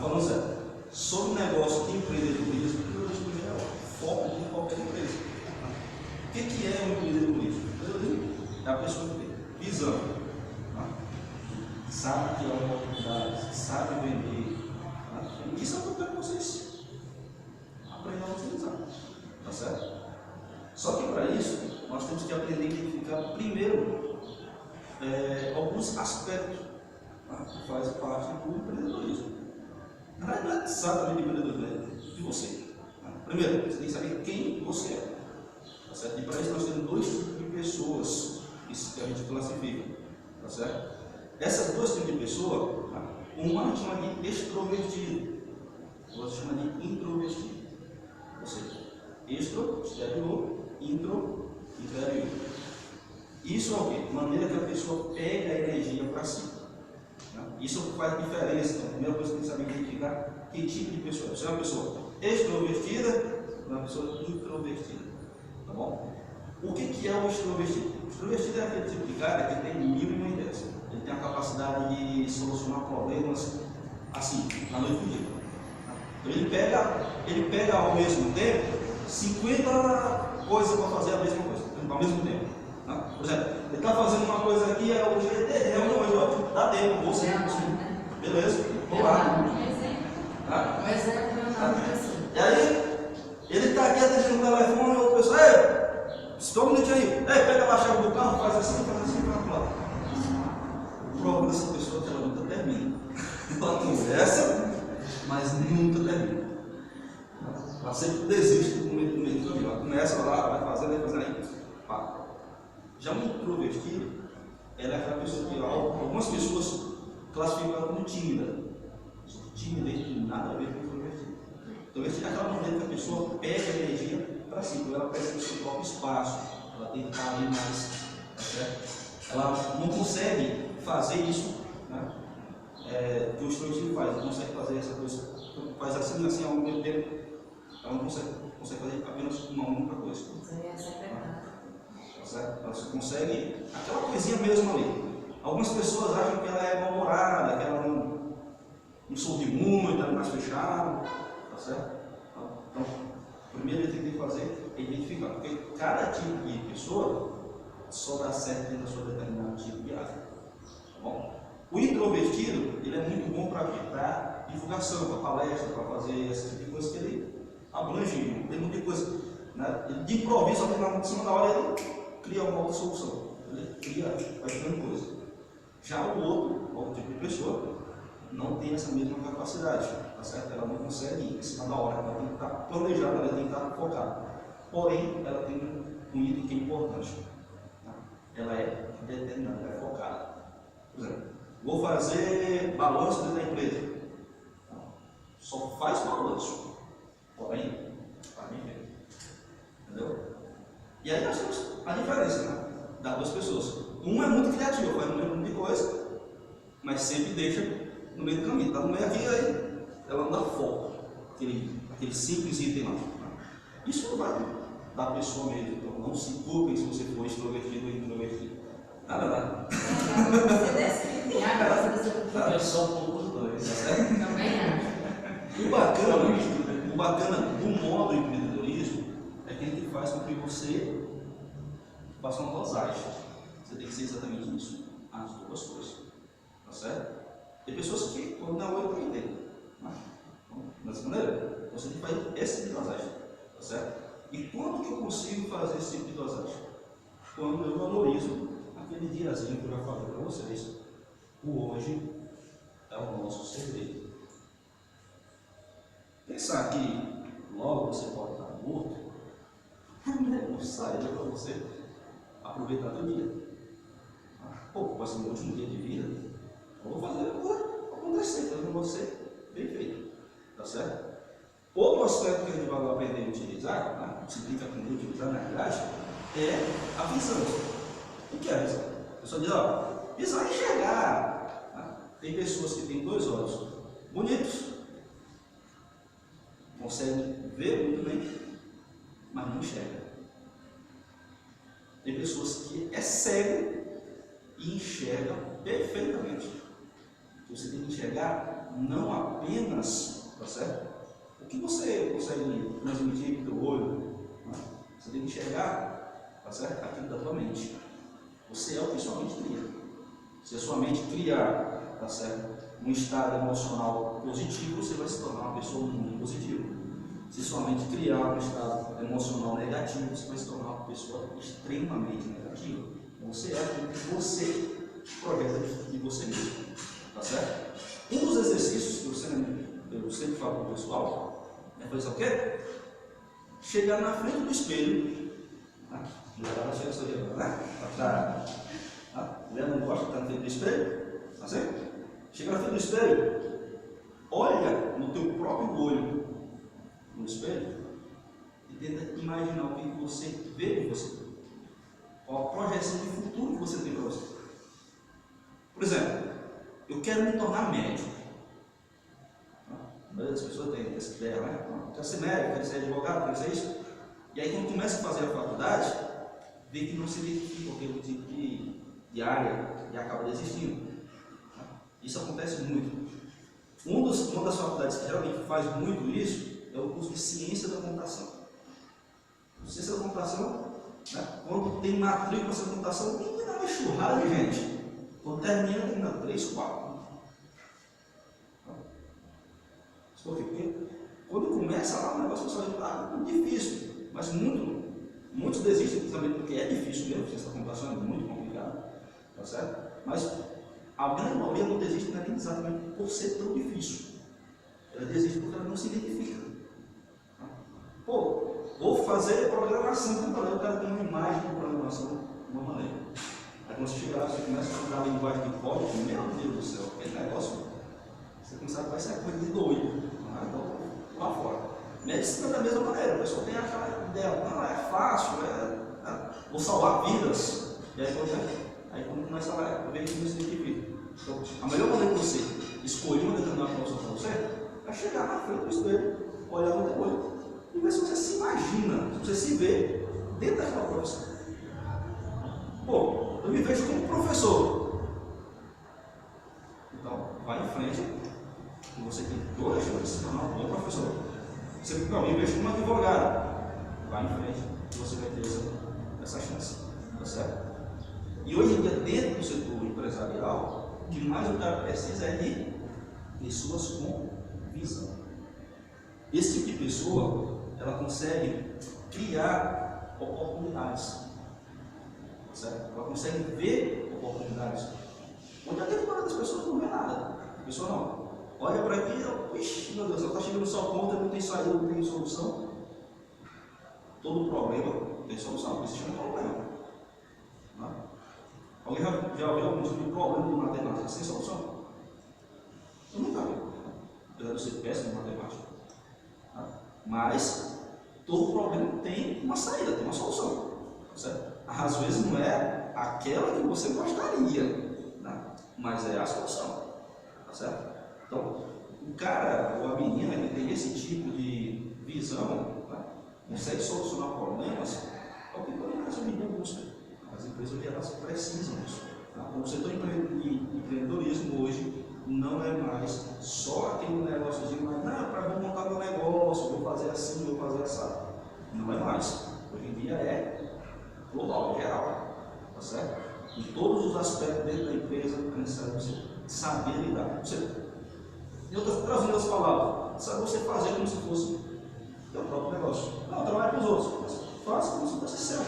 falando sério, sobre o negócio de empreendedorismo, é o foco de qualquer empresa. O que é o empreendedorismo? É a pessoa que tem visão, sabe que é uma oportunidade, sabe vender. Isso é o que eu quero que vocês aprendam a utilizar. Tá certo? Só que para isso, nós temos que aprender a identificar primeiro alguns aspectos que fazem parte do empreendedorismo. Na verdade, não é exatamente empreendedorismo, é de você. Primeiro, você tem que saber quem você é. Tá certo? E para isso nós temos dois tipos de pessoas que a gente classifica. Tá certo? Essas duas tipos de pessoa, uma a gente chama de extrovertido, a outra chama de introvertido. Ou seja, extro, exterior, intro, interior. Isso é o quê? Maneira que a pessoa pega a energia para si. Isso faz diferença. Então, a primeira coisa que você tem que saber identificar que tipo de pessoa é. Você é uma pessoa extrovertida ou uma pessoa introvertida. Tá bom? O que é o extrovertido? O extrovertido é aquele tipo de cara que tem 1001 ideias. Ele tem a capacidade de solucionar problemas assim, na noite do dia. Então ele pega ao mesmo tempo 50 coisas para fazer a mesma coisa, ao mesmo tempo. Por exemplo, ele está fazendo uma coisa aqui, hoje é reunião, dá tempo, vou sim, beleza, vou lá. E aí, ele está aqui atendendo o telefone, outra pessoa, espera um minutinho aí, pega a chave do carro, faz assim, vai lá. O problema dessa pessoa é que ela nunca termina. Ela conversa, mas nunca termina. Ela sempre desiste no meio do caminho. Ela começa lá, vai fazendo aí. Pá. Já um introvertido, ela é aquela pessoa que algumas pessoas classificam como tímida. Timidez não tem nada a ver com introvertido. Introvertido é aquela maneira que a pessoa pega a energia para si, ela pega o seu próprio espaço, ela tem que estar ali mais, tá certo? Ela não consegue fazer isso, né? Que o extrovertido faz, não consegue fazer essa coisa, faz assim ao mesmo tempo, ela não consegue fazer apenas uma única coisa. Tá certo? Ela só consegue aquela coisinha mesmo ali. Algumas pessoas acham que ela é mal-humorada, que ela não sorri muito, ela é mais fechada, tá certo? Então, primeiro ele tem que fazer é identificar, porque cada tipo de pessoa só dá certo dentro da sua determinado tipo de área. Tá bom? O introvertido, ele é muito bom para divulgação, para palestra, para fazer esse tipo de coisa que ele abrange, tem muita coisa, né? Ele de improviso, em cima da hora, ele cria uma outra solução, ele vai criando coisa. Já o outro tipo de pessoa, não tem essa mesma capacidade, tá certo? Ela não consegue ir em cima da hora, ela tem que estar planejada, ela tem que estar focada. Porém, ela tem um item que é importante, tá? Ela é determinada, ela é focada. Por exemplo, vou fazer balanço dentro da empresa. Só faz balanço, porém, faz bem feito. Entendeu? E aí nós temos a diferença, né, das duas pessoas. Uma é muito criativa, faz um monte de coisa, mas sempre deixa no meio do caminho. Está no meio aqui, aí ela não dá foco, aquele simples item lá. Isso não vai da pessoa mesmo, então não se culpem se você for extrovertido ou introvertido. Nada. Eu sou um pouco dos dois, tá certo? Também acho. O bacana do modo empreendedorismo é que ele faz com que você faça uma dosagem. Você tem que ser exatamente isso, as duas coisas. Tá certo? Tem pessoas que, quando dá oi, não entendem. Dessa maneira, você tem que fazer esse tipo de dosagem. Tá certo? E quando que eu consigo fazer esse tipo de dosagem? Quando eu valorizo aquele diazinho que eu já falei para vocês. O hoje é o nosso segredo. Pensar que logo você pode estar morto, não saia para você aproveitar o dia. Pô, vai ser o meu último dia de vida. Eu vou fazer acontecer, fazendo você bem feito. Tá certo? Outro aspecto que a gente vai aprender a utilizar, se tem que aprender a utilizar na realidade, é a visão. O que é a visão? A pessoa diz, visão é enxergar. Tem pessoas que têm dois olhos bonitos, conseguem ver muito bem, mas não enxergam. Tem pessoas que é cego e enxergam perfeitamente. Você tem que enxergar não apenas, tá certo? O que você consegue transmitir com o teu olho, né? Você tem que enxergar, tá certo? Aquilo da tua mente. Você é o que sua mente cria. Se a sua mente criar, tá certo, um estado emocional positivo, você vai se tornar uma pessoa muito positiva. Se sua mente criar um estado emocional negativo, você vai se tornar uma pessoa extremamente negativa. Você é aquilo que você projeta de você mesmo, tá certo? Um dos exercícios que eu sempre falo para o pessoal é fazer o quê? Chegar na frente do espelho, né? Mulher não gosta de estar na frente do espelho, tá certo? Chega na frente do espelho, olha no teu próprio olho, no espelho, e tenta imaginar o que você vê de você, qual a projeção de futuro que você tem para você. Por exemplo, eu quero me tornar médico. A maioria das pessoas tem essa ideia, né? Eu quero ser médico, quero ser advogado, quero ser isso. E aí, quando começa a fazer a faculdade, vê que não se identifica com aquele tipo de área e acaba desistindo. Isso acontece muito. Uma das faculdades que geralmente faz muito isso é o curso de Ciência da Computação. Ciência da Computação, né? Quando tem matrícula para essa computação, tem que dar uma enxurrada de gente. Quando termina 3, 4. Por quê? Porque quando começa lá o negócio, o pessoal diz, muito difícil. Mas muitos desistem também porque é difícil mesmo, ciência da computação é muito complicado. Tá certo? Mas a grande maioria não desiste não é nem exatamente por ser tão difícil. Ela desiste porque ela não se identifica. Pô, vou fazer programação, eu quero ter uma imagem de programação de uma maneira. Aí quando você chega lá, você começa a estudar a linguagem de código, meu Deus do céu, aquele negócio, você começa a vai ser coisa de doido. Então, lá fora. Medicina da mesma maneira, a pessoa tem aquela ideia, não, é fácil, vou salvar vidas. E aí quando começa a ver que não se identifica. Então, a melhor maneira de você escolher uma determinada profissão para você é chegar na frente do espelho, olhar no teu olho e ver se você se imagina, se você se vê dentro daquela profissão. Pô, eu me vejo como professor. Então, vai em frente, que você tem toda a chance de se tornar um bom professor. Você me vejo como advogado. Vai em frente, que você vai ter essa chance. Tá certo? E hoje em dia, dentro do setor empresarial, o que mais o cara precisa é de pessoas com visão. Esse tipo de pessoa, ela consegue criar oportunidades. Certo? Ela consegue ver oportunidades. Onde até a maioria das pessoas não vê nada. A pessoa não. Olha para aqui e ixi, meu Deus, ela está chegando só conta, não tem saída, não tem solução. Todo problema tem solução, isso chama problema. Não? Alguém já viu algum tipo de problema de matemática sem solução? Eu nunca vi. Apesar de ser péssimo em matemática. Mas todo problema tem uma saída, tem uma solução. Certo? Às vezes não é aquela que você gostaria, né? Mas é a solução. Tá certo? Então, o cara ou a menina que tem esse tipo de visão, né? Consegue solucionar problemas, é o que toda empresa hoje em dia busca. As empresas hoje elas precisam disso. Tá? O setor de empreendedorismo hoje não é mais só aquele negóciozinho, mas não, vou montar meu negócio, vou fazer assim, vou fazer assado. Não é mais. Hoje em dia é global, geral. Tá certo? Em todos os aspectos dentro da empresa, é necessário você saber lidar. Trazendo as palavras, sabe você fazer como se fosse teu próprio negócio. Não, trabalhe para os outros, mas faça como se fosse seu.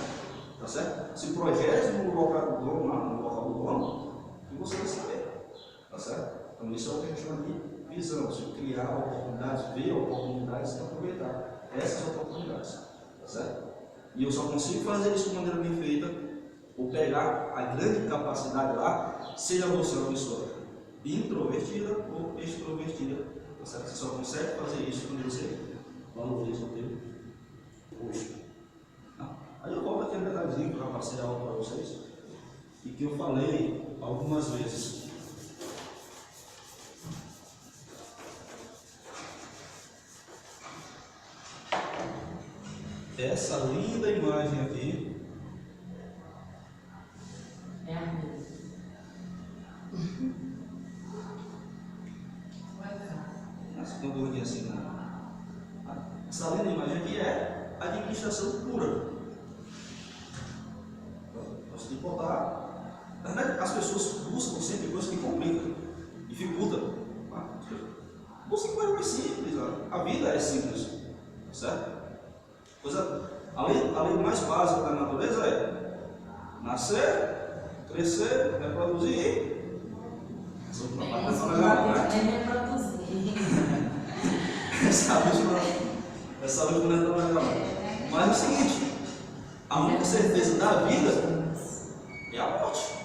Tá certo? Se projete no local do dono, lá no local do dono, e você vai saber. Tá certo? Então isso é o que a gente chama de visão. Você criar oportunidades, ver oportunidades e aproveitar essas oportunidades. Tá certo? E eu só consigo fazer isso de maneira bem feita, ou pegar a grande capacidade lá, seja você uma pessoa introvertida ou extrovertida. Tá certo? Você só consegue fazer isso quando você valoriza o teu posto. Aí eu volto aquele detalhezinho que eu já passei a aula para vocês e que eu falei algumas vezes. Essa linda imagem aqui é a minha. tem um gordinho assim, né? Essa linda imagem aqui é a administração pura. Você tem que botar. Na verdade, as pessoas buscam sempre coisas que complicam, dificultam. Busquem coisas mais simples. A vida é simples, certo? A lei mais básica da natureza é nascer, crescer, reproduzir e. Essa luz não é tão legal. Mas é o seguinte: a única certeza da vida é a morte.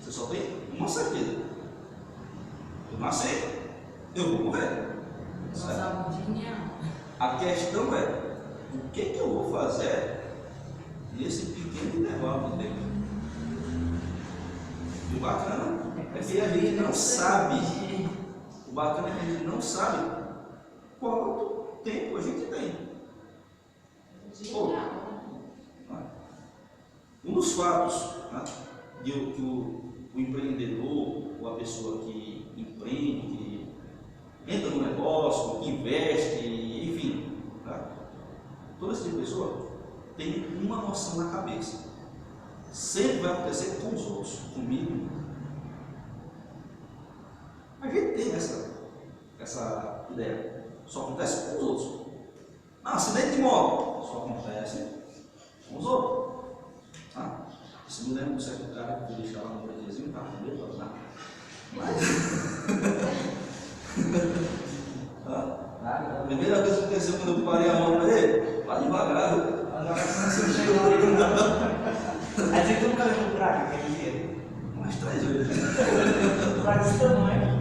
Você só tem uma certeza: eu nasci, eu vou morrer. A questão é: o que eu vou fazer nesse pequeno intervalo de tempo? E o bacana é que a gente não sabe. O bacana é que a gente não sabe quanto tempo a gente tem. Um dos fatos, né, de que o empreendedor, ou a pessoa que empreende, que entra no negócio, que investe, enfim, tá? Toda essa pessoa tem uma noção na cabeça: sempre vai acontecer com os outros, comigo. A gente tem essa ideia. Só acontece com os outros. Acidente de moto só acontece com os outros. Isso me lembra um certo cara que eu deixava no boletimzinho, tá com medo para dar. A primeira coisa que aconteceu quando eu parei a mão para ele, vá devagar. Aí você nunca levou o buraco aquele dia? Umas 3 vezes. O buraco desse tamanho.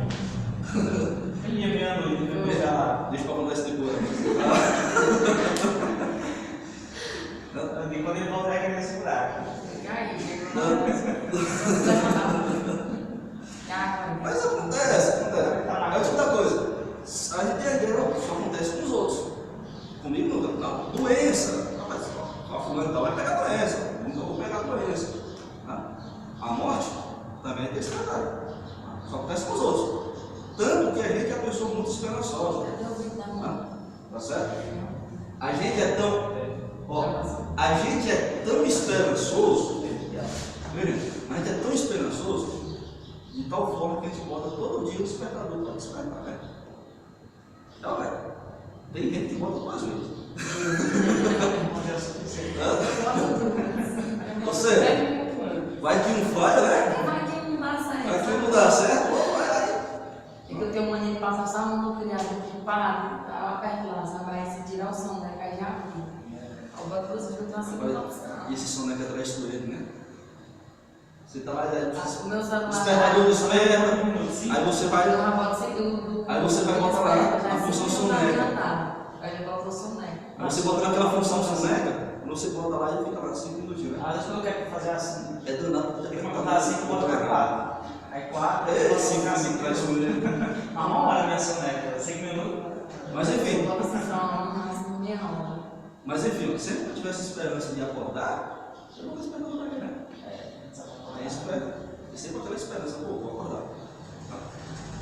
Ele ia meia-noite, ele foi deixar lá. Deixa eu contar isso depois. Quando ele voltar, ele vai nesse buraco. Mas acontece. É o tipo da coisa. A gente tem a ideia, só acontece com os outros. Comigo não. Doença. A fulano tal vai pegar doença. Nunca vou pegar doença. A morte também é desse detalhe. Só acontece com os outros. Tanto que a gente é uma pessoa muito esperançosa. Tá certo? A gente é tão esperançoso. A gente é tão esperançoso de tal forma que a gente bota todo dia o despertador para despertar, né? Então, tem gente que bota 2 vezes. Você vai que um falha, né? Vai que não dá certo, vai aí. É que eu tenho mania de passar só um criado parado, estava perto lá, só vai se tirar o som, né? Aí já vi. Eu boto 2 vezes, eu tenho uma segunda opção. E esse som é que atrás do ele, né? Você tá lá, o meu celular. Despertador desperta, aí você vai. Aí você vai botar lá a função soneca. Aí eu boto o soneca. Aí você bota naquela função soneca, quando você bota lá e fica lá 5 minutinhos, né? Às vezes eu quero fazer assim. É danado, Tem que botar assim, eu boto para 4. Aí 4, é, eu 5 assim, minutos. Uma hora minha soneca, 5 minutos. Mas enfim. Eu boto assim só meia hora. Mas enfim, sempre que eu tivesse esperança de acordar, eu não vou esperando para né? É isso, eu sempre aquela esperança, vou acordar.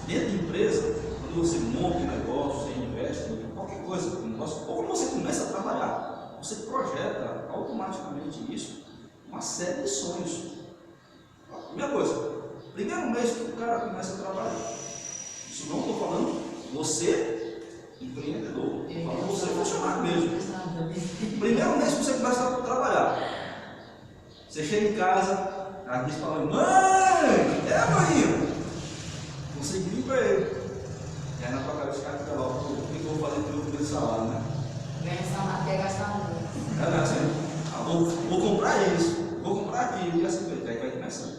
Dentro de empresa, quando você monta um negócio, você investe, qualquer coisa, um negócio, ou quando você começa a trabalhar, você projeta automaticamente isso, uma série de sonhos. Primeira coisa, primeiro mês que o cara começa a trabalhar, isso não estou falando você, empreendedor, estou falando você funcionário mesmo. Primeiro mês que você começa a trabalhar, você chega em casa, a diz para mãe, mãe, consegui emprego. E aí na tua cabeça fica lá, o que eu vou fazer com o meu primeiro salário, né? Ganha salário até gastar muito. É assim, vou comprar isso, vou comprar aquilo, e assim vai começando.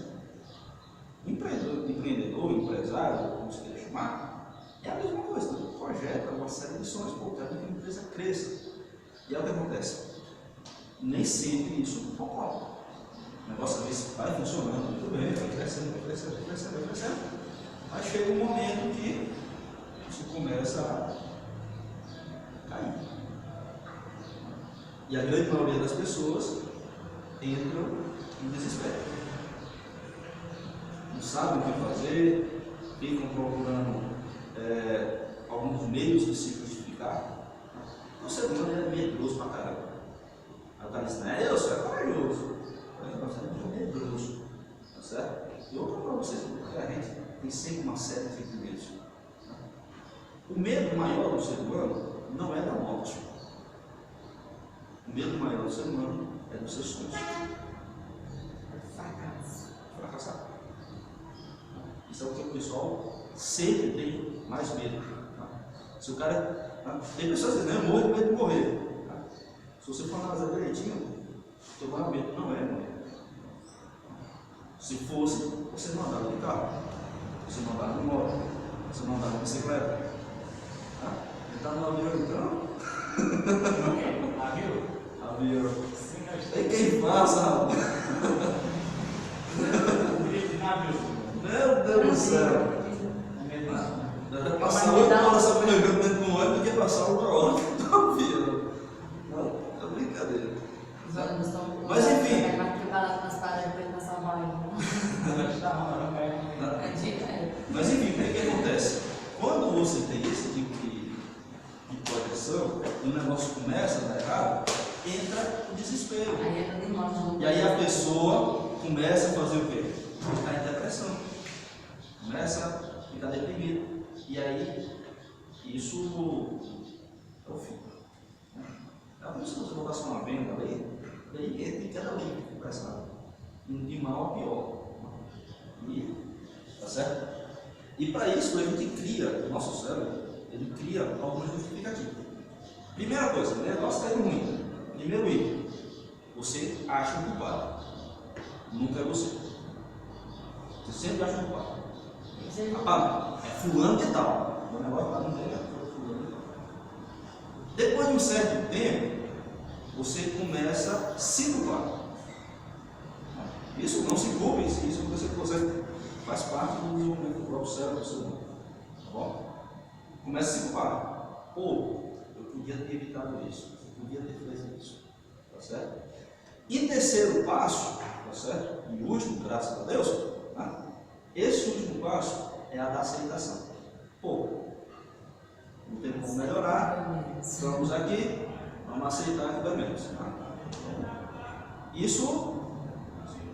Empreendedor, empresário, como você queira chamar, é a mesma coisa, projeta uma série de sonhos, pô, quero que a empresa cresça. E é o que acontece. Nem sempre isso ocorre. O negócio às vezes vai funcionando muito bem, vai crescendo. Mas chega um momento que isso começa a cair. E a grande maioria das pessoas entram em desespero. Não sabem o que fazer, ficam procurando sempre uma série de medos. O medo maior do ser humano não é da morte. O medo maior do ser humano é dos seus sonhos. Fracassar. Isso é o que o pessoal sempre tem mais medo. Se o cara. Tem pessoas que dizem, eu morro com medo de morrer. Se você for analisar direitinho, o maior medo não é morrer. Se fosse, você não andava de carro, você não andava de moto, você não andava de bicicleta. Ele está no avião então? Avião. Tem quem faça. Meu Deus do céu. Deve passar 8 horas só pegando dentro do ônibus do que passar 1 hora no avião. Não, é brincadeira. Mas enfim. Mas enfim, o que acontece? Quando você tem esse tipo de projeção e o negócio começa a dar errado, entra o desespero. E aí a pessoa começa a fazer o quê? Ficar em depressão. Começa a ficar deprimido. E aí, isso é o fim. É por isso que você botasse uma venda ali, e aí tem cada lei que começa de mal a pior. Tá certo? E para isso a gente cria, o nosso cérebro, ele cria algumas justificativas. Primeira coisa, o negócio está indo ruim. Primeiro item, você acha um culpado. Nunca é você. Você sempre acha um culpado. É fulano de tal. O negócio está no meio, fulano de tal. Depois de um certo tempo, você começa a se culpar. Isso não se culpe, isso você faz parte do desenvolvimento do próprio cérebro do ser humano. Tá bom? Começa a se culpar. Pô, eu podia ter evitado isso, eu podia ter feito isso. Tá certo? E terceiro passo, tá certo? E último, graças a Deus, tá? Esse último passo é a da aceitação. Pô, não tem como melhorar, estamos aqui, vamos aceitar que vai menos. Tá? Isso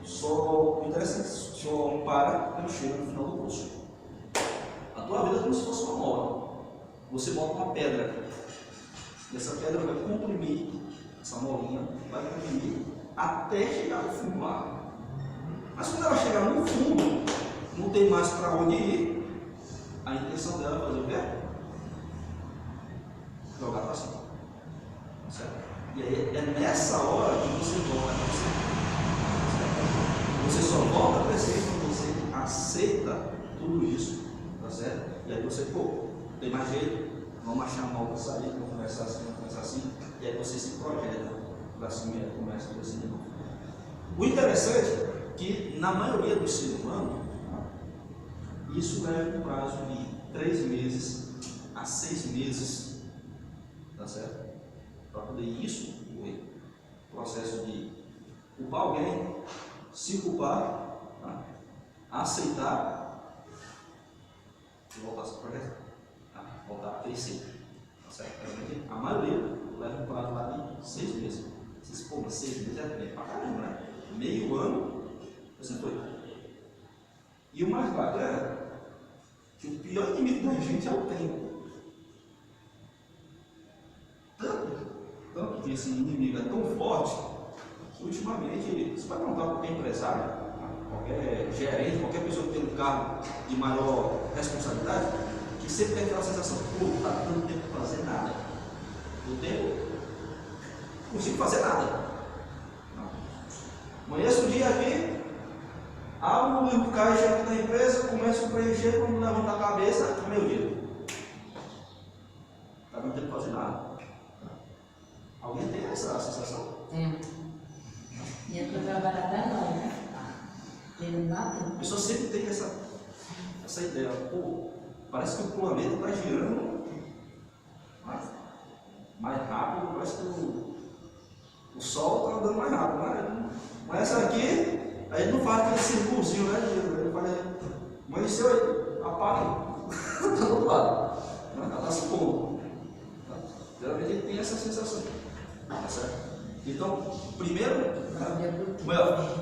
só interessante, só para quando chega no final do curso. A tua vida é como se fosse uma mola. Você bota uma pedra aqui. E essa pedra vai comprimir, essa molinha vai comprimir até chegar no fundo lá. Mas quando ela chegar no fundo, não tem mais para onde ir. A intenção dela é fazer o quê? Jogar para cima. Certo? E aí é nessa hora que você volta a crescer. Você só volta a crescer quando você aceita tudo isso. Tá certo? E aí você, pô, tem mais jeito, vamos achar uma outra saída, vamos começar assim. E aí você se projeta para cima e começa a crescer de novo. O interessante é que na maioria dos seres humanos, isso leva um prazo de 3 meses a 6 meses, tá certo? Para poder isso, o processo de culpar alguém, se culpar, tá? Aceitar e voltar a se projetar, tá? Voltar a crescer, tá certo? A maioria leva um prazo lá de 6 meses. Vocês, pô, mas 6 meses é bem pra caramba, né? Meio ano, você foi. E o mais bacana é que o pior inimigo da gente é o tempo. Tanto que esse inimigo é tão forte que ultimamente, você vai perguntar para qualquer empresário, qualquer gerente, qualquer pessoa que tem um cargo de maior responsabilidade, que sempre tem aquela sensação, pô, não está dando tempo para fazer nada. O tempo, não consigo fazer nada. Amanheço um dia aqui, abro o livro de caixa aqui da empresa, começo a preencher, quando levanto a cabeça, é meu dia. Está dando tempo para fazer nada. Alguém tem essa sensação? Tem. E é para trabalhar até nós, né? Ele não dá tempo. A pessoa sempre tem essa ideia, pô, parece que o planeta está girando mais rápido, parece que o Sol está andando mais rápido, né? Mas essa aqui, aí não faz aquele circulzinho, né? Ele faz, amanheceu aí, apaga, está do outro lado, ela está se pondo. Geralmente ele tem essa sensação, tá certo? Então,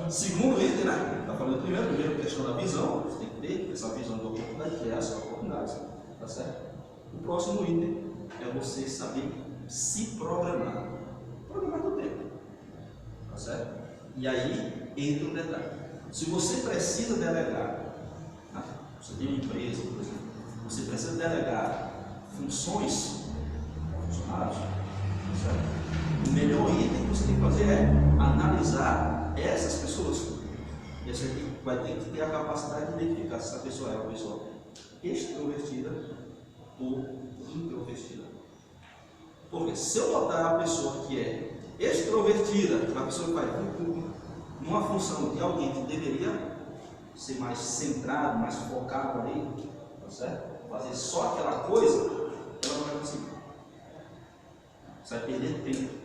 segundo item, né? Está falando primeiro questão da visão, você tem que ter essa visão de oportunidade, criar essa oportunidade, tá certo? O próximo item é você saber se programar do tempo, tá certo? E aí entra um detalhe: se você precisa delegar, tá? Você tem uma empresa, por exemplo, você precisa delegar funções aos funcionários, tá certo? O melhor item que você tem que fazer é analisar essas pessoas. E você vai ter que ter a capacidade de identificar se essa pessoa é uma pessoa extrovertida ou introvertida. Porque se eu botar a pessoa que é extrovertida, uma pessoa que vai numa função de alguém que deveria ser mais centrado, mais focado ali, tá certo? Fazer só aquela coisa, ela não vai conseguir. Você vai perder tempo.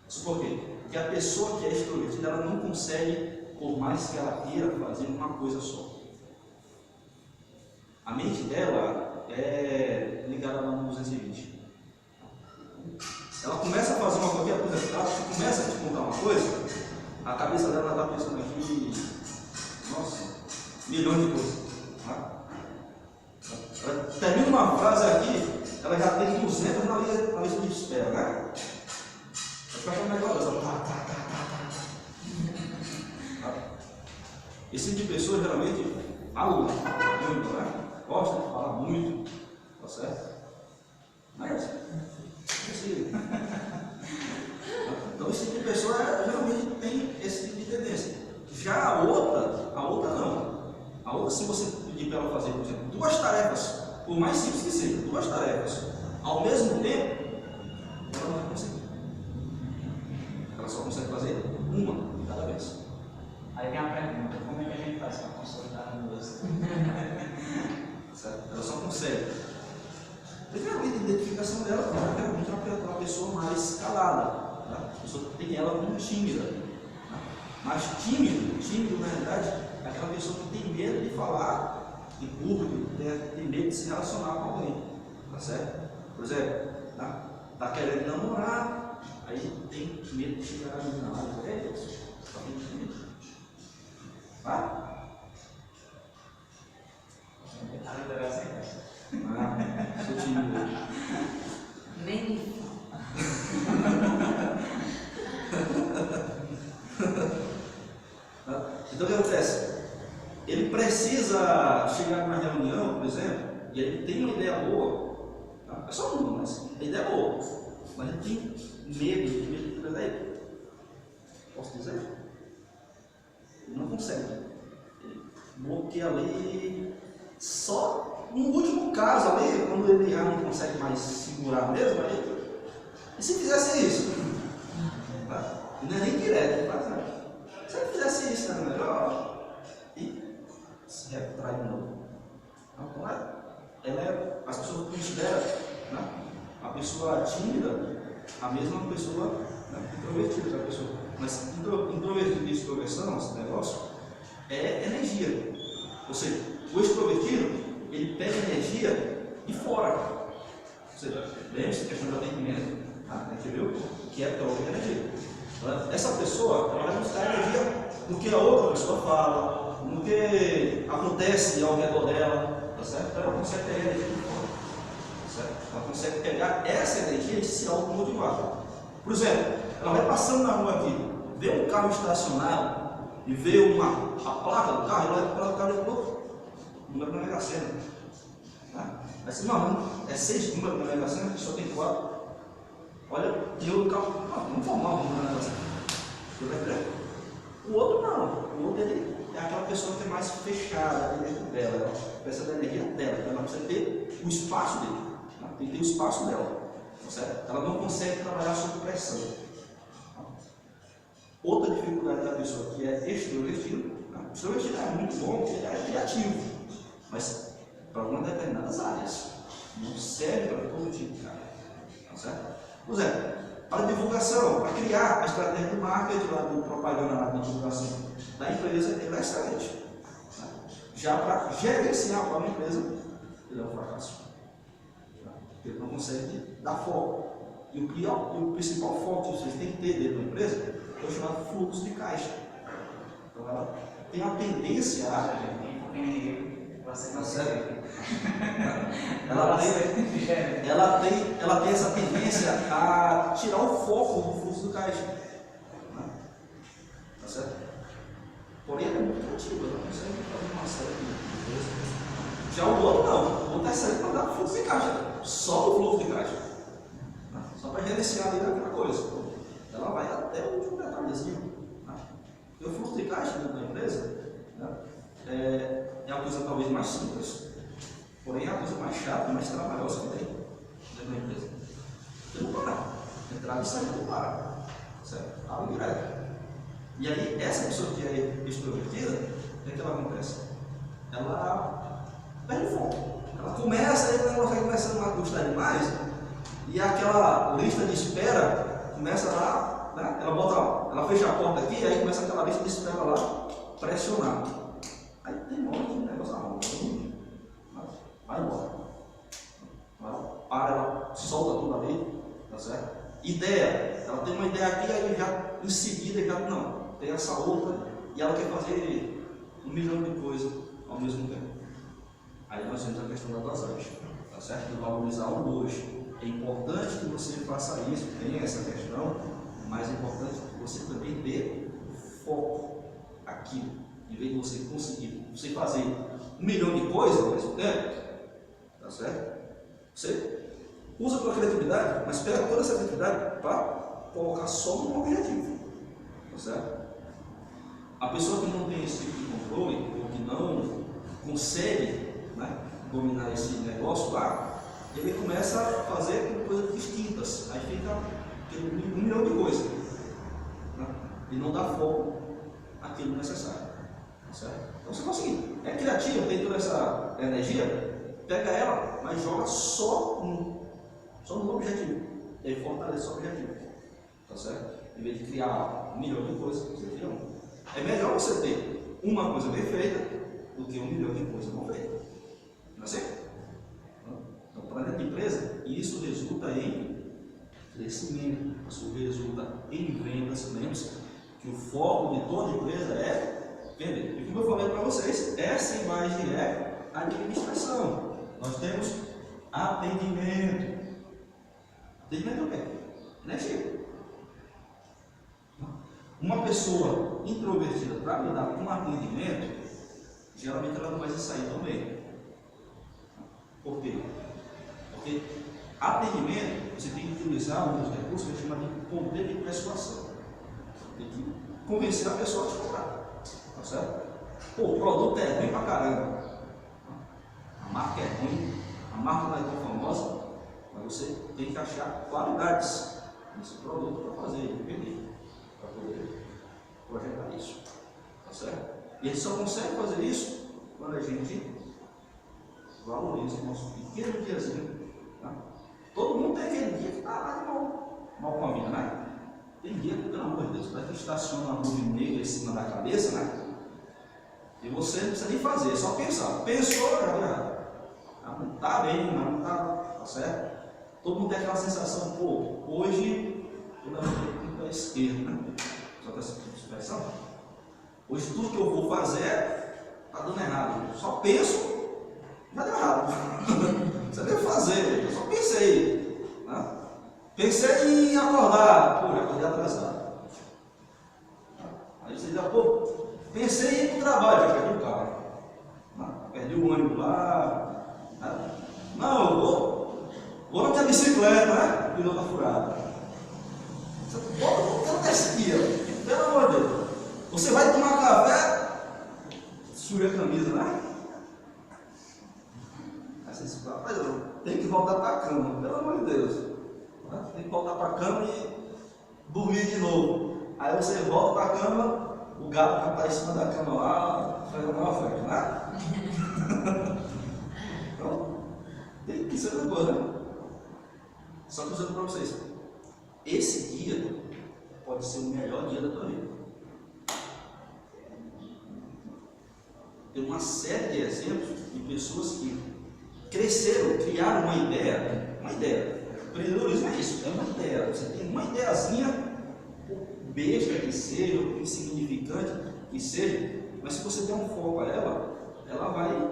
Isso por quê? Porque a pessoa que é extrovertida, ela não consegue, por mais que ela queira, fazer uma coisa só. A mente dela é ligada lá no 220. Ela começa a fazer uma qualquer coisa, ela começa a te contar uma coisa, a cabeça dela está pensando aqui, nossa, milhões de coisas. Tá? Ela termina uma frase aqui, ela já tem 200 na lista de espera, né? Vai ficar negócio, esse tipo de pessoa geralmente fala muito, né? Gosta de falar muito, tá certo? Mas, então esse tipo de pessoa geralmente tem esse tipo de tendência. Já a outra não. A outra, se você pedir para ela fazer, por exemplo, 2 tarefas, por mais simples que seja, 2 tarefas, ao mesmo tempo, ela não vai conseguir. Ela só consegue fazer uma de cada vez. Aí vem a pergunta: como é que a gente faz para consolidar a mudança? Ela só consegue. Primeiramente, a identificação dela é uma pessoa mais calada. Tá? A pessoa tem ela como tímida. Tá? Mas tímido na realidade, é aquela pessoa que tem medo de falar em público, tem medo de se relacionar com alguém. Tá certo? Por exemplo, tá querendo namorar, aí tem medo de chegar na menina lá e dizer: Deus, tá muito tímido. Tá? Sou tímido. Nem me Então o que acontece? Ele precisa chegar numa reunião, por exemplo, e ele tem uma ideia boa, tá? É só uma, mas a ideia é boa, mas ele tem medo de perder ele. Posso dizer? Ele não consegue. Ele bloqueia ali, só no último caso ali, quando ele já não consegue mais segurar mesmo, aí, e se fizesse isso? Tá? Não é nem direto, ele faz nada. Se ele fizesse isso, era melhor. E se retrai de novo. Então, as pessoas consideram, né, a pessoa tímida a mesma pessoa, né, introvertida. A pessoa. Mas introvertido e extroversão, esse negócio, é energia. Ou seja, o extrovertido, ele pega energia de fora. Ou seja, lembre-se que a questão de atendimento, tá? A gente viu que é troca de energia. Essa pessoa, ela vai buscar energia no que a outra pessoa fala, no que acontece ao redor dela, tá certo? Então ela consegue pegar energia de fora, tá certo? Ela consegue pegar essa energia e se automotivar. Por exemplo, ela vai passando na rua aqui, vê um carro estacionado e vê a placa do carro, ela vai para o carro e falou: número da Mega Sena. Tá? Aí você, não, é 6 números da Mega Sena, só tem 4. Olha, e o carro, vamos formar o número da Mega Sena. O outro não. O outro ele é aquela pessoa que é mais fechada dentro dela. Ela precisa da energia dela, então ela precisa ter o espaço dele. Tá? Tem que ter o espaço dela. Tá certo? Ela não consegue trabalhar sob pressão. Tá? Outra dificuldade da pessoa que é extrovertido. O extrovertido é muito bom, porque ele é criativo, mas para algumas determinadas áreas. Não serve para todo tipo de área. Tá certo? Por exemplo, para divulgação, para criar a estratégia de marketing, de propaganda, de divulgação da empresa, ele é excelente. Tá? Já para gerenciar a própria empresa, ele é um fracasso. Tá? Ele não consegue dar foco. E o principal foco que vocês têm que ter dentro da empresa é o chamado fluxo de caixa. Então ela tem a tendência a. Tá certo? Ela tem essa tendência a tirar o foco do fluxo do caixa. Tá certo? Porém, ela é muito criativa, ela consegue fazer uma série de coisas. Já o outro não, o outro é certo para dar fluxo de caixa, só o fluxo de caixa. Só para gerenciar ali aquela coisa. Ela vai até o último detalhezinho. Porque o fluxo de caixa dentro da empresa é a coisa talvez mais simples, porém é a coisa mais chata, mais trabalhosa que tem dentro da empresa. Você não para. Entrada e saída não para. Certo? Abre direto. E aí, essa pessoa que é extrovertida, o que é que ela acontece? Ela perde o foco. Ela começa, aí o negócio vai começando a gostar demais, e aquela lista de espera começa lá, né? Ela fecha a porta aqui, aí começa aquela lista de espera lá, pressionar. Aí tem um monte de negócio arruma, vai embora. Ela solta tudo ali, tá certo? Ideia, ela tem uma ideia aqui, aí já em seguida, já não. Tem essa outra e ela quer fazer 1 milhão de coisas ao mesmo tempo. Aí nós temos a questão da dosagem, tá certo? De valorizar o hoje. É importante que você faça isso, tem essa questão, mas é importante que você também dê foco aquilo. Em vez de você conseguir você fazer 1 milhão de coisas ao mesmo tempo, tá certo? Você usa a sua criatividade, mas pega toda essa criatividade para colocar só no objetivo, tá certo? A pessoa que não tem esse tipo de controle, ou que não consegue, né, dominar esse negócio lá, ele começa a fazer coisas distintas, aí fica 1 milhão de coisas, né? E não dá foco àquilo necessário, tá certo? Então você conseguir, é criativo, tem toda essa energia, pega ela, mas joga só no objetivo, e aí fortalece o objetivo, tá certo? Em vez de criar 1 milhão de coisas, você cria um. É melhor você ter uma coisa bem feita do que 1 milhão de coisas não feitas. Não é assim? Então, para dentro da empresa, isso resulta em crescimento, isso resulta em vendas. Lembre-se que o foco de toda empresa é vender. E como eu falei para vocês, essa imagem é administração. Nós temos atendimento. Atendimento é o quê? Energia. Uma pessoa introvertida para lidar com atendimento, geralmente ela não vai se sair tão bem. Por quê? Porque atendimento, você tem que utilizar um dos recursos que a gente chama de poder de persuasão. Tem que convencer a pessoa a te comprar. Tá certo? Pô, o produto é ruim pra caramba. A marca é ruim, a marca não é tão famosa, mas você tem que achar qualidades nesse produto para fazer ele vender, para poder projetar isso. Tá certo? E a gente só consegue fazer isso quando a gente valoriza o nosso pequeno diazinho. Tá? Todo mundo tem aquele dia que está lá de mal com a vida, né? Tem dia que, pelo amor de Deus, vai que estaciona uma nuvem negra em cima da cabeça, né? E você não precisa nem fazer, é só pensar. Pensou, já não está bem, não está certo? Todo mundo tem aquela sensação, pô, hoje eu levantei para a esquerda, né? Só que essa expressão. Hoje tudo que eu vou fazer está dando errado. Só penso, já deu errado. Você deve fazer, eu só pensei. Né? Pensei em acordar, pô, já acordei atrasado. Aí você já, pô, pensei em ir para o trabalho, já perdi o carro. Perdi o ônibus lá. Né? Não, eu vou na minha bicicleta, né? O pneu está furado. Pô, não desse dia, pelo amor de Deus. Você vai tomar café, suja a camisa, né? Aí você diz, rapaz, eu tenho que voltar para a cama, pelo amor de Deus. Tem que voltar para a cama e dormir de novo. Aí você volta para a cama, o gato vai estar em cima da cama lá, fazendo uma festa, né? Então, tem que ser uma coisa, né? Só que eu dizendo para vocês, esse dia pode ser o melhor dia da tua vida. Tem uma série de exemplos de pessoas que cresceram, criaram uma ideia, Empreendedorismo é isso, é uma ideia. Você tem uma ideiazinha, besta que seja, insignificante que seja, mas se você der um foco a ela, ela vai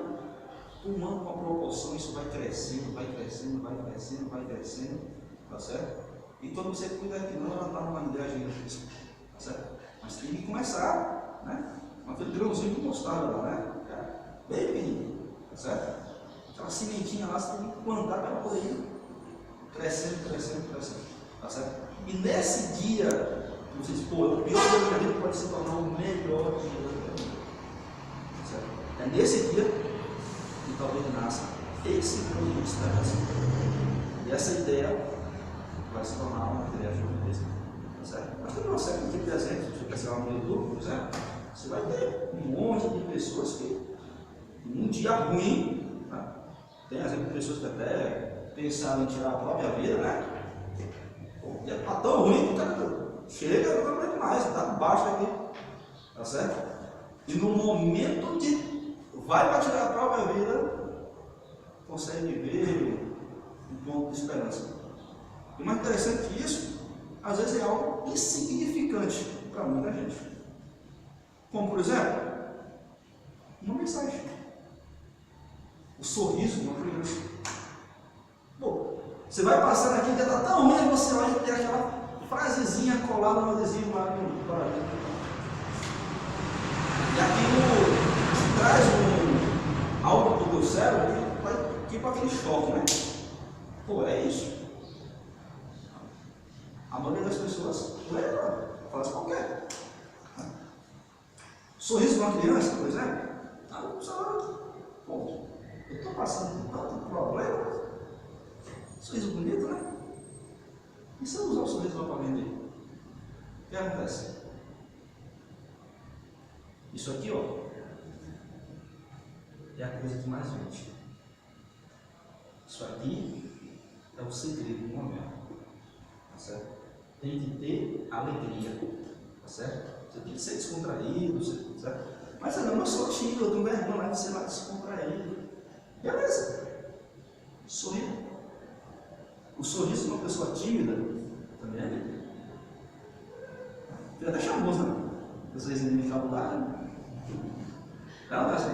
tomando uma proporção, isso vai crescendo, vai crescendo, vai crescendo, vai crescendo, tá certo? E quando você cuida que não, ela está numa ideia gigantesca, tá certo? Mas tem que começar, né? Com aquele grãozinho de mostarda lá, né? Bem pequenininho, tá certo? Aquela sementinha lá, você tem que plantar para ela poder ir crescendo, crescendo, crescendo, tá certo? E nesse dia, você diz, pô, o pior dia da minha vida pode se tornar o melhor dia da minha vida, tá certo? É nesse dia que talvez nasça esse produto de estagnação. E essa ideia vai se tornar uma ideia gigantesca, tá certo? Mas tem uma série de exemplos, se você quer ser um empreendedor, por exemplo, você vai ter um monte de pessoas que, num dia ruim, tá? Tem exemplo de pessoas que até pensaram em tirar a própria vida, né? O dia está tão ruim que o cara chega, não aguenta mais, está baixo aqui, tá certo? E no momento de vai para tirar a própria vida, consegue ver um ponto de esperança. E mais interessante que isso, às vezes é algo insignificante para muita gente. Como, por exemplo, uma mensagem. O sorriso de uma criança. Pô, você vai passando aqui, já está tão ruim, você olha e tem aquela frasezinha colada no adesivo lá no parabéns. E aquilo traz algo para o teu cérebro que vai tipo aquele choque, né? Pô, é isso. A maioria das pessoas leva, faz qualquer. Sorriso de uma criança, por exemplo, pô, eu estou passando por tanto problema, sorriso bonito, né? E se eu usar o sorriso lá para vender? O que acontece? Isso aqui, ó, é a coisa que mais vende. Isso aqui é o segredo do momento, tá certo? Tem que ter alegria, tá certo? Você tem que ser descontraído, certo? Mas não, eu sou tímido, eu tenho vergonha de ser lá descontraído. Beleza, sorriso. O sorriso de uma pessoa tímida também é alegria. Fica até charmoso, né? Vocês nem me falam, não é assim.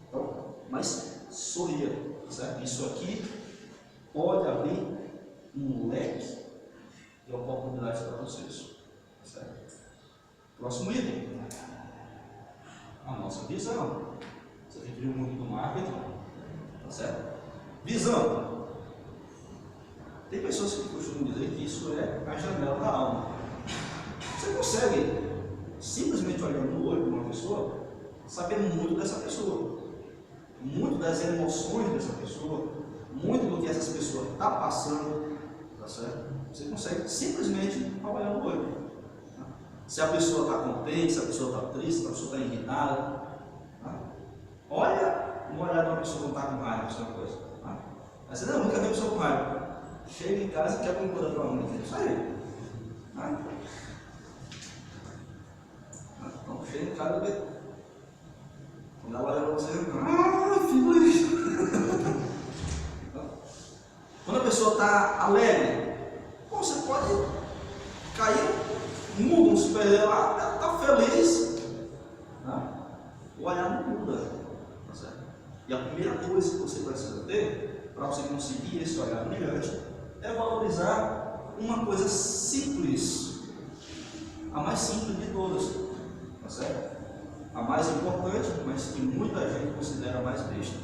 Então, mas sorria, certo? Isso aqui pode abrir um leque de oportunidades para vocês, certo? Próximo item, a nossa visão. Você tem que ver muito do marketing, tá certo? Visão. Tem pessoas que costumam dizer que isso é a janela da alma. Você consegue, simplesmente olhando no olho de uma pessoa, saber muito dessa pessoa, muito das emoções dessa pessoa, muito do que essa pessoa está passando, tá certo? Você consegue simplesmente olhar no olho. Tá? Se a pessoa está contente, se a pessoa está triste, se a pessoa está irritada. Tá? Olha uma olhada de uma pessoa que não está com raiva, isso é uma coisa. Tá? Mas você nunca vê a pessoa com raiva. Chega em casa e quer alguma coisa para a mãe. Isso aí. Tá? Então chega em casa e vê. Quando ela olha para você, filho. Quando a pessoa está alegre, você pode cair, muda um super lá, está feliz. Tá? O olhar não muda. Tá certo? E a primeira coisa que você precisa ter, para você conseguir esse olhar brilhante, é valorizar uma coisa simples, a mais simples de todas, tá certo? A mais importante, mas que muita gente considera mais besta,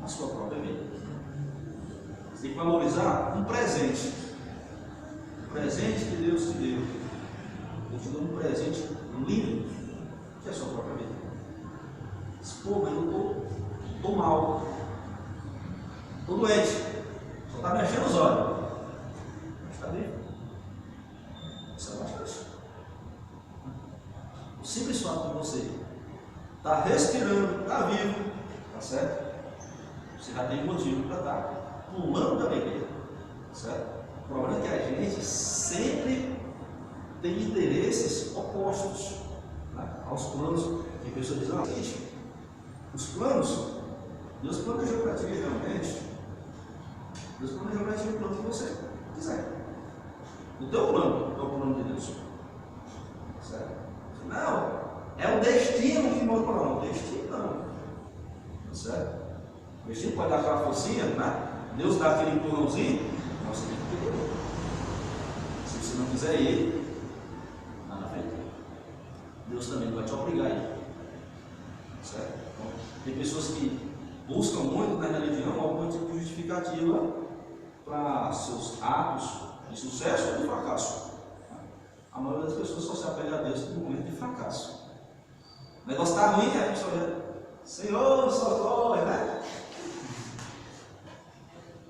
a sua própria vida. Você tem que valorizar um presente que Deus te deu. Eu te dou um presente lindo, que é a sua própria vida. Pô, mas eu estou mal, estou doente. Só está mexendo os olhos. Mas está vivo. Isso é bastante. O simples fato de você estar respirando, está vivo, tá certo? Você já tem motivo para estar pulando da alegria, tá certo? O problema é que a gente sempre tem interesses opostos, tá? Aos planos que a pessoa diz, não, gente, os planos, Deus planejou para ti realmente O bichinho pode dar aquela forcinha, né? Deus dá aquele empurrãozinho, mas você tem que querer. Se você não quiser ir, lá na frente, Deus também não vai te obrigar a ir. Certo? Então, tem pessoas que buscam muito na religião algum tipo de justificativa para seus atos de sucesso ou de fracasso. A maioria das pessoas só se apega a Deus no momento de fracasso. O negócio está ruim, aí a pessoa já, Senhor, só glória, né?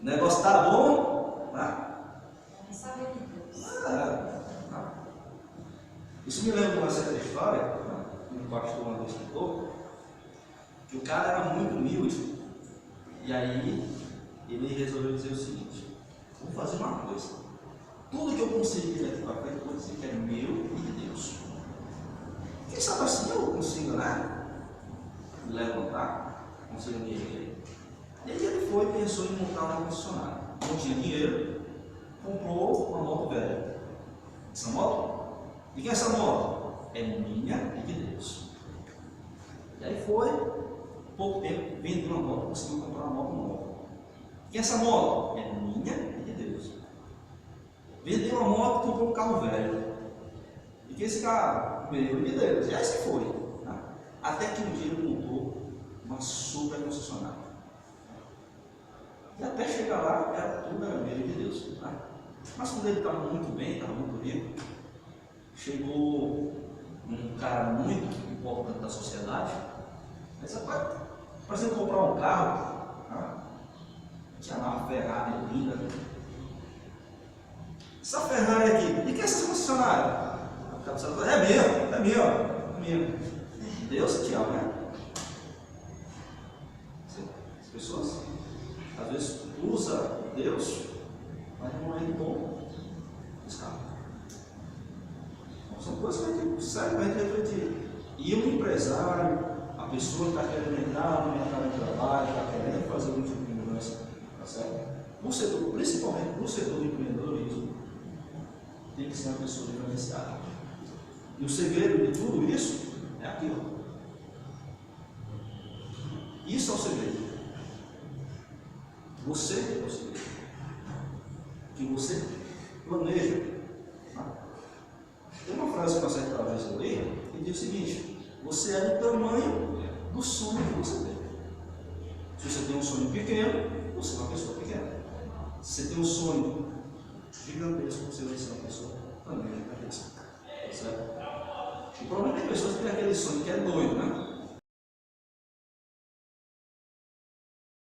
O negócio está bom, né? Isso me lembra de uma certa história, né? Um pastor uma vez contou, que o cara era muito humilde, e aí ele resolveu dizer o seguinte: vou fazer uma coisa, tudo que eu conseguir aqui para frente, eu vou dizer que é meu e de Deus. Quem sabe assim eu consigo, né? Levantar, consigo me erguer. E aí ele foi e pensou em montar uma concessionária. Não tinha dinheiro, comprou uma moto velha. Essa moto? De quem é essa moto? É minha e de Deus. E aí foi, pouco tempo, vendeu uma moto, conseguiu comprar uma moto nova. De quem é essa moto? É minha e de Deus. Vendeu uma moto e comprou um carro velho. E que esse carro? Meu e de Deus. E aí se foi. Né? Até que um dia ele montou uma super concessionária. E até chegar lá, tudo era meio de Deus. Né? Mas quando ele estava muito bem, estava muito rico, chegou um cara muito importante da sociedade. Mas rapaz, para você comprar um carro, né? Tinha lá uma Ferrari linda. Essa Ferrari aqui, de que é essa concessionária? É minha. Deus te ama, né? As pessoas às vezes usam Deus, mas não é bom esse carro. Então, são coisas que a gente serve para a gente refletir. E um empresário, a pessoa que está querendo entrar no mercado de trabalho, está querendo fazer um tipo de mudança, tá certo? No setor, principalmente no setor do empreendedorismo, tem que ser uma pessoa diferenciada. E o segredo de tudo isso é aquilo. Isso é o segredo. Você é o segredo. Que você planeja. Tá? Tem uma frase que eu certa vez eu li que diz o seguinte: você é do tamanho do sonho que você tem. Se você tem um sonho pequeno, você é uma pessoa pequena. Se você tem um sonho gigantesco, você vai ser uma pessoa também gigantesca. Certo? O problema é que tem pessoas que têm aquele sonho que é doido, né?